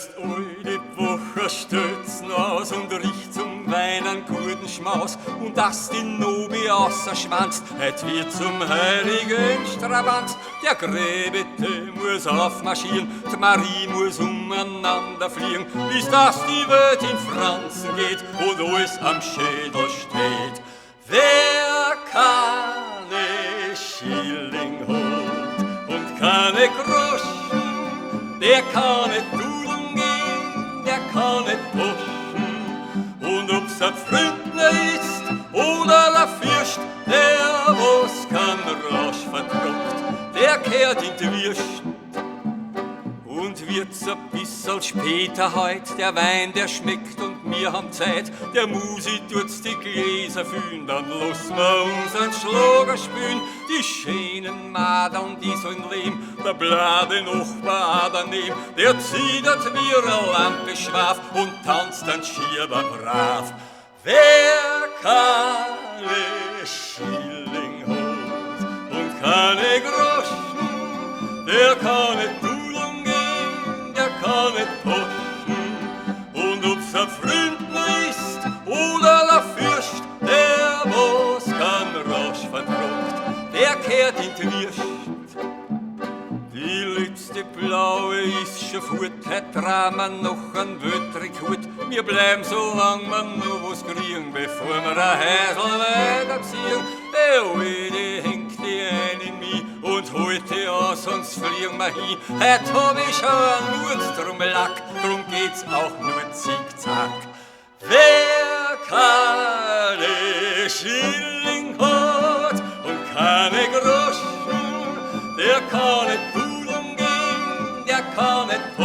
erst alle Woche stützen aus und riecht zum Wein einen guten Schmaus. Und dass die Nobi außerschwanzt, het wird zum heiligen Strabant. Der Gräbete muss aufmarschieren, die Marie muss umeinander fliegen, bis dass die Welt in Franzen geht und alles am Schädel steht. Wer keine Schilling holt und keine Groschen, der kann nicht dudeln gehen, der kann nicht poschen. Und ob's ein Pfründner ist oder der Fürst, der was kein Rausch verdruckt, der kehrt in die Würsten. Und wird's ein bisschen später heut, der Wein, der schmeckt und wir haben Zeit, der Musi tut's die Gläser füllen, dann lassen wir unseren Schlager spülen. Die schönen Madern, die sollen leben, der blade Nachbar auch daneben, der zittert wie eine Lampe schwaf und tanzt dann schier brav. Wer keine Schilling holt und keine Groschen, der kann nicht dudeln gehen, der kann nicht poschen. Und ob's ein Pfründner ist oder der Fürst, der was kein Rausch verdruckt, der kehrt in die Würst. Die letzte Blaue ist schon fort, heute trauen wir noch einen Wötrig Hut. Wir bleiben so lang wir nur was kriegen, bevor wir der Häsel weiterziehen. Der Alte hängt die ein in mich und heute aus, sonst fliegen wir hin. Heute hab ich schon einen Nut, drum Lack, drum geht's auch nur zickzack. Wer keine Schilling hat und keine Groschen, der kann nicht dudeln gehen, der kann nicht